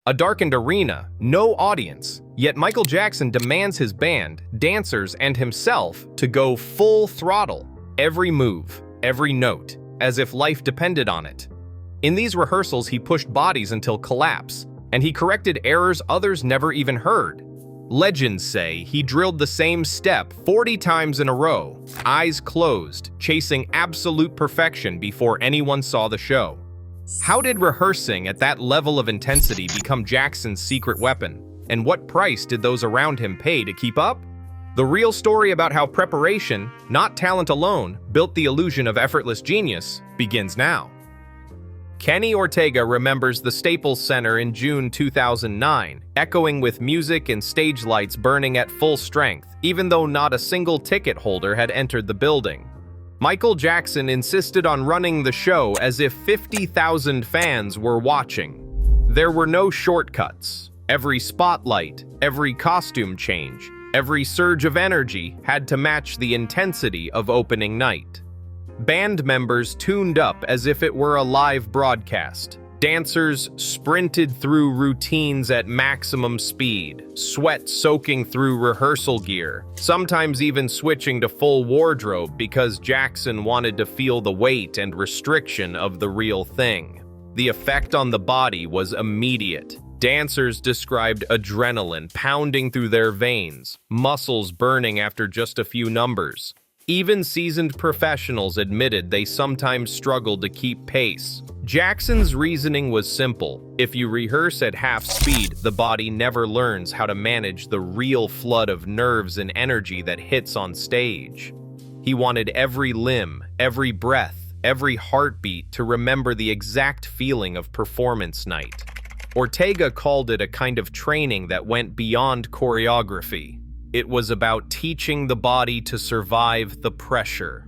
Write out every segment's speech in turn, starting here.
A darkened arena, no audience, yet Michael Jackson demands his band, dancers, and himself to go full throttle, every move, every note, as if life depended on it. In these rehearsals, he pushed bodies until collapse, and he corrected errors others never even heard. Legends say he drilled the same step 40 times in a row, eyes closed, chasing absolute perfection before anyone saw the show. How did rehearsing at that level of intensity become Jackson's secret weapon? And what price did those around him pay to keep up? The real story about how preparation, not talent alone, built the illusion of effortless genius begins now. Kenny Ortega remembers the Staples Center in June 2009, echoing with music and stage lights burning at full strength, even though not a single ticket holder had entered the building. Michael Jackson insisted on running the show as if 50,000 fans were watching. There were no shortcuts. Every spotlight, every costume change, every surge of energy had to match the intensity of opening night. Band members tuned up as if it were a live broadcast. Dancers sprinted through routines at maximum speed, sweat soaking through rehearsal gear, sometimes even switching to full wardrobe because Jackson wanted to feel the weight and restriction of the real thing. The effect on the body was immediate. Dancers described adrenaline pounding through their veins, muscles burning after just a few numbers. Even seasoned professionals admitted they sometimes struggled to keep pace. Jackson's reasoning was simple. If you rehearse at half speed, the body never learns how to manage the real flood of nerves and energy that hits on stage. He wanted every limb, every breath, every heartbeat to remember the exact feeling of performance night. Ortega called it a kind of training that went beyond choreography. It was about teaching the body to survive the pressure.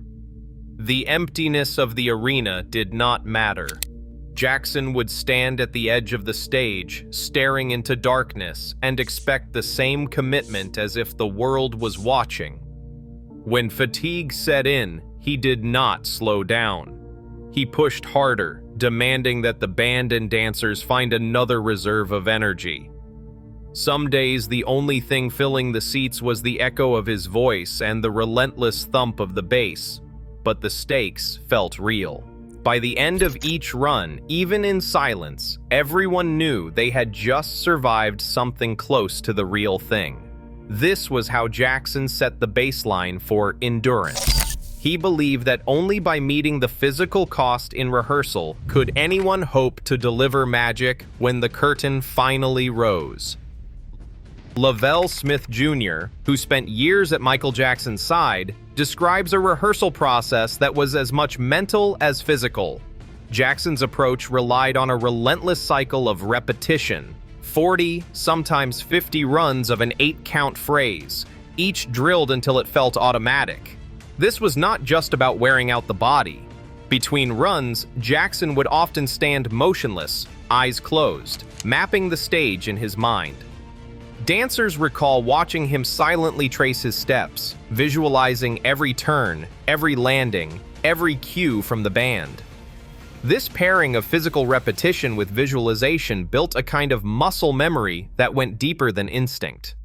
The emptiness of the arena did not matter. Jackson would stand at the edge of the stage, staring into darkness, and expect the same commitment as if the world was watching. When fatigue set in, he did not slow down. He pushed harder, demanding that the band and dancers find another reserve of energy. Some days, the only thing filling the seats was the echo of his voice and the relentless thump of the bass, but the stakes felt real. By the end of each run, even in silence, everyone knew they had just survived something close to the real thing. This was how Jackson set the baseline for endurance. He believed that only by meeting the physical cost in rehearsal could anyone hope to deliver magic when the curtain finally rose. Lavelle Smith Jr., who spent years at Michael Jackson's side, describes a rehearsal process that was as much mental as physical. Jackson's approach relied on a relentless cycle of repetition, 40, sometimes 50 runs of an 8-count phrase, each drilled until it felt automatic. This was not just about wearing out the body. Between runs, Jackson would often stand motionless, eyes closed, mapping the stage in his mind. Dancers recall watching him silently trace his steps, visualizing every turn, every landing, every cue from the band. This pairing of physical repetition with visualization built a kind of muscle memory that went deeper than instinct.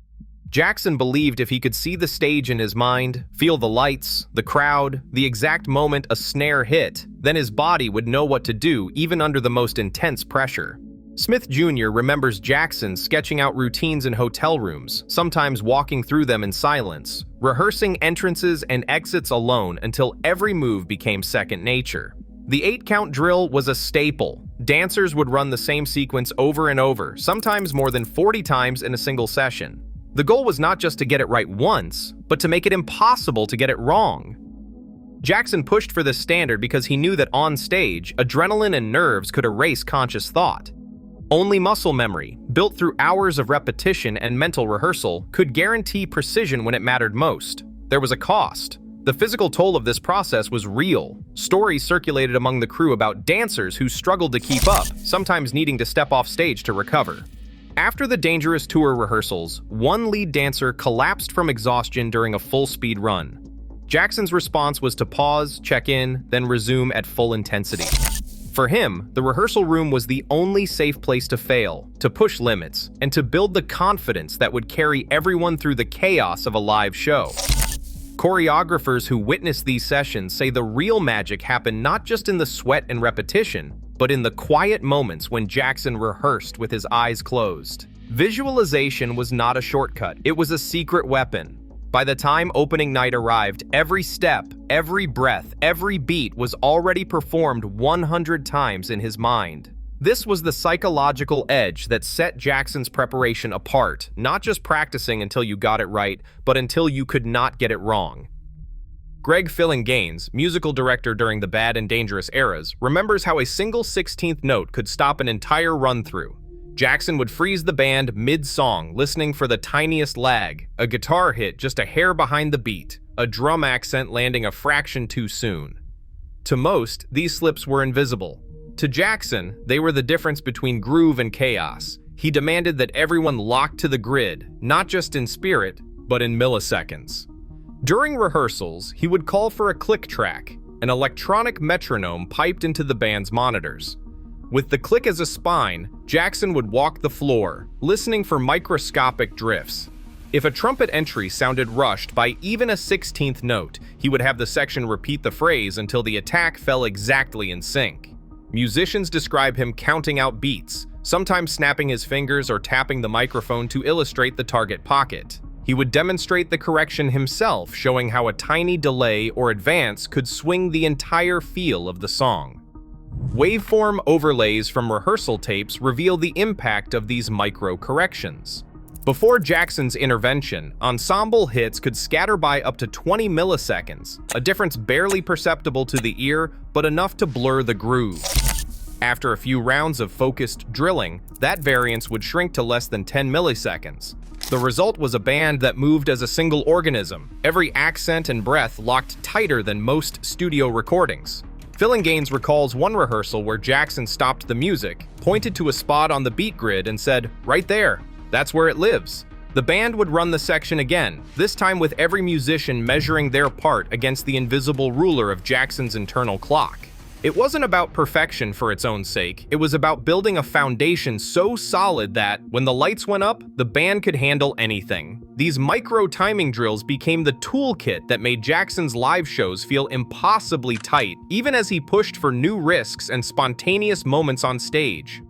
Jackson believed if he could see the stage in his mind, feel the lights, the crowd, the exact moment a snare hit, then his body would know what to do even under the most intense pressure. Smith Jr. remembers Jackson sketching out routines in hotel rooms, sometimes walking through them in silence, rehearsing entrances and exits alone until every move became second nature. The 8-count drill was a staple. Dancers would run the same sequence over and over, sometimes more than 40 times in a single session. The goal was not just to get it right once, but to make it impossible to get it wrong. Jackson pushed for this standard because he knew that on stage, adrenaline and nerves could erase conscious thought. Only muscle memory, built through hours of repetition and mental rehearsal, could guarantee precision when it mattered most. There was a cost. The physical toll of this process was real. Stories circulated among the crew about dancers who struggled to keep up, sometimes needing to step off stage to recover. After the dangerous tour rehearsals, one lead dancer collapsed from exhaustion during a full-speed run. Jackson's response was to pause, check in, then resume at full intensity. For him, the rehearsal room was the only safe place to fail, to push limits, and to build the confidence that would carry everyone through the chaos of a live show. Choreographers who witness these sessions say the real magic happened not just in the sweat and repetition, but in the quiet moments when Jackson rehearsed with his eyes closed. Visualization was not a shortcut, it was a secret weapon. By the time opening night arrived, every step, every breath, every beat was already performed 100 times in his mind. This was the psychological edge that set Jackson's preparation apart, not just practicing until you got it right, but until you could not get it wrong. Greg Gaines, musical director during the Bad and Dangerous eras, remembers how a single 16th note could stop an entire run-through. Jackson would freeze the band mid-song, listening for the tiniest lag, a guitar hit just a hair behind the beat, a drum accent landing a fraction too soon. To most, these slips were invisible. To Jackson, they were the difference between groove and chaos. He demanded that everyone lock to the grid, not just in spirit, but in milliseconds. During rehearsals, he would call for a click track, an electronic metronome piped into the band's monitors. With the click as a spine, Jackson would walk the floor, listening for microscopic drifts. If a trumpet entry sounded rushed by even a 16th note, he would have the section repeat the phrase until the attack fell exactly in sync. Musicians describe him counting out beats, sometimes snapping his fingers or tapping the microphone to illustrate the target pocket. He would demonstrate the correction himself, showing how a tiny delay or advance could swing the entire feel of the song. Waveform overlays from rehearsal tapes reveal the impact of these micro-corrections. Before Jackson's intervention, ensemble hits could scatter by up to 20 milliseconds, a difference barely perceptible to the ear, but enough to blur the groove. After a few rounds of focused drilling, that variance would shrink to less than 10 milliseconds. The result was a band that moved as a single organism, every accent and breath locked tighter than most studio recordings. Gaines recalls one rehearsal where Jackson stopped the music, pointed to a spot on the beat grid and said, "Right there, that's where it lives." The band would run the section again, this time with every musician measuring their part against the invisible ruler of Jackson's internal clock. It wasn't about perfection for its own sake, it was about building a foundation so solid that, when the lights went up, the band could handle anything. These micro-timing drills became the toolkit that made Jackson's live shows feel impossibly tight, even as he pushed for new risks and spontaneous moments on stage.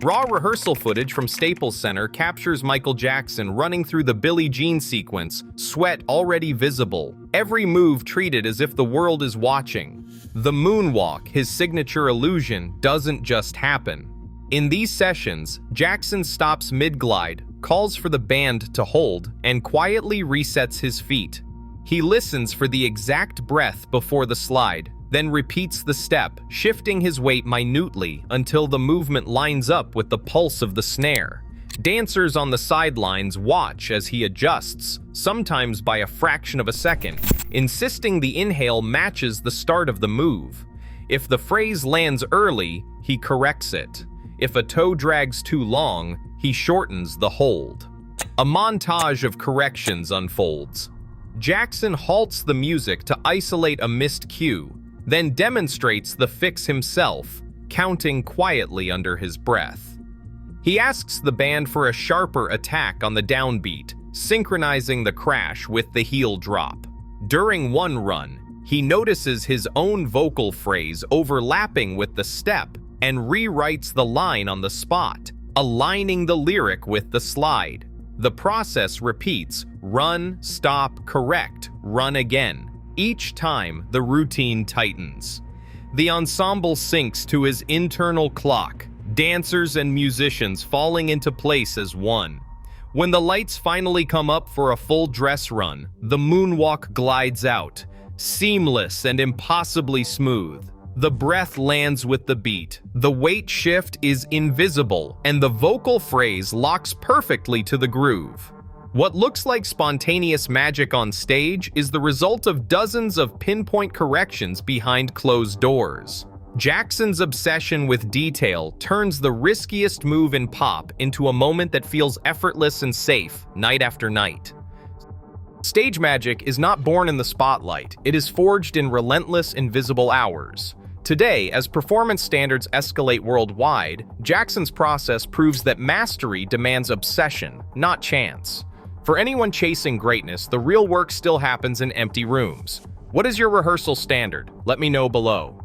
Raw rehearsal footage from Staples Center captures Michael Jackson running through the Billie Jean sequence, sweat already visible, every move treated as if the world is watching. The moonwalk, his signature illusion, doesn't just happen. In these sessions, Jackson stops mid-glide, calls for the band to hold, and quietly resets his feet. He listens for the exact breath before the slide, then repeats the step, shifting his weight minutely until the movement lines up with the pulse of the snare. Dancers on the sidelines watch as he adjusts, sometimes by a fraction of a second, insisting the inhale matches the start of the move. If the phrase lands early, he corrects it. If a toe drags too long, he shortens the hold. A montage of corrections unfolds. Jackson halts the music to isolate a missed cue, then demonstrates the fix himself, counting quietly under his breath. He asks the band for a sharper attack on the downbeat, synchronizing the crash with the heel drop. During one run, he notices his own vocal phrase overlapping with the step and rewrites the line on the spot, aligning the lyric with the slide. The process repeats: run, stop, correct, run again. Each time, the routine tightens. The ensemble syncs to his internal clock, dancers and musicians falling into place as one. When the lights finally come up for a full dress run, the moonwalk glides out, seamless and impossibly smooth. The breath lands with the beat, the weight shift is invisible, and the vocal phrase locks perfectly to the groove. What looks like spontaneous magic on stage is the result of dozens of pinpoint corrections behind closed doors. Jackson's obsession with detail turns the riskiest move in pop into a moment that feels effortless and safe, night after night. Stage magic is not born in the spotlight, it is forged in relentless, invisible hours. Today, as performance standards escalate worldwide, Jackson's process proves that mastery demands obsession, not chance. For anyone chasing greatness, the real work still happens in empty rooms. What is your rehearsal standard? Let me know below.